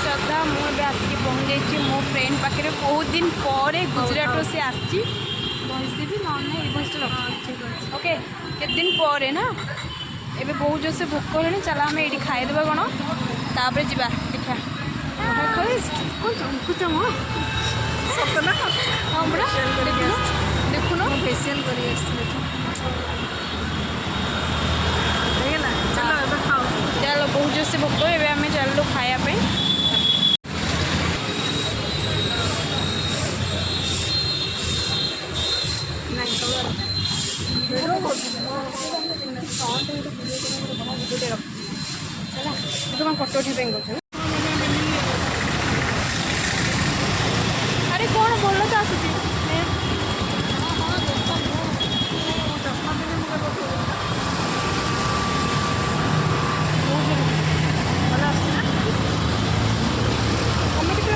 श्रद्धा मुझे आसिक पहुँच जाइए मो फ्रेंड पाखे बहुत दिन पर गुजरात से आसी भॉइस देवी ना भॉइस ओके केते दिन पर ना एबे बहुत जोर से भोक हो चल आम ये खाईदेवा कौन तापर जा देखा हाँ बड़ा देखुन फेसियल चलो बहुत जोर से भोक ए आम चलो खायापी कौन फोटो उठे कर अरे कौन बोल तो आसुची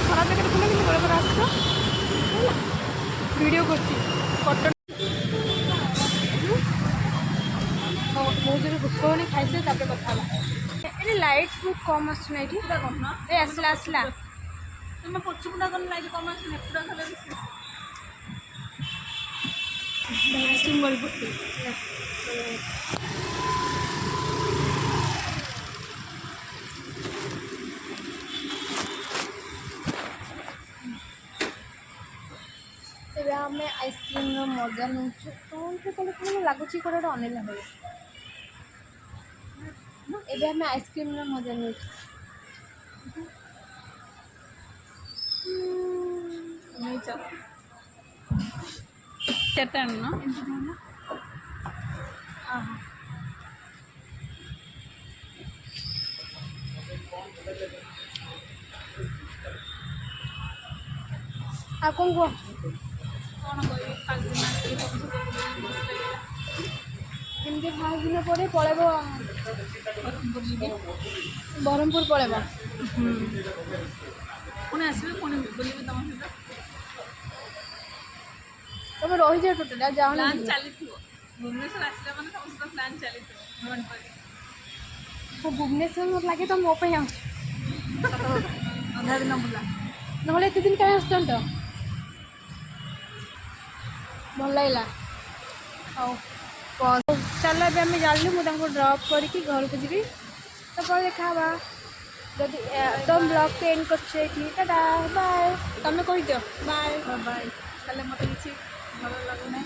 खराब जगह देखुना कि बड़े बड़े आस वीडियो कर फोटो बहुत जोर भोक होनी खाई तापर कथा ये लाइट बहुत कम आसना ये आसला आसला तुम पछुपुटा कौन लाइट कम आसना तेरे आम आइसक्रीम मजा नौ तो लगुच कौटे अनेला भाई एबे हमें आइसक्रीम मजा नौ आ कौन कह एमती 5 दिन पर पलैब बरहमपुर पलैब पुणी आसवे पुणी बुले तुम तुम रही जाए टोटाल जाओ प्लान चली भुवनेश्वर आसला मैंने समस्त प्लान चली तो भुवनेश्वर मत लगे तो मो पे अंधा दिन बुला ना एत दिन कहीं आस तो भल लगा हाँ चलो अब आम जालु मुझे ड्रप करके घर को जी तो देखा जदि तुम ब्लॉग को एंड कर टाटा बाय तुम कही दियो बाय बाय कल मत किसी भल लगुना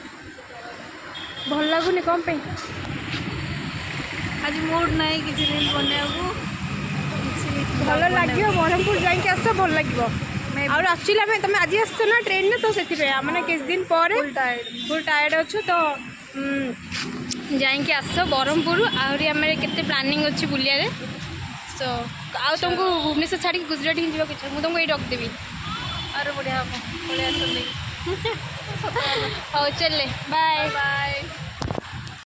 भल लगुनि कौन पे आज मूड ना किसी दिन बनने भल लगे ब्रह्मपुर जाकि आस भल लगे और एक्चुअली तुम आज आस ना ट्रेन में तो से मैंने किस दिन पर फुल टायर्ड अच्छु तो जाकि आस ब्रह्मपुर आहरी आम के प्लानिंग अच्छी बुलिया तो आउ तुमको भुवनेश्वर छाड़ी गुजरात ही जावा इच्छा मुझे तुमको ये रखदेवी अरे बढ़िया हम बढ़िया हाँ चले बाय बाय।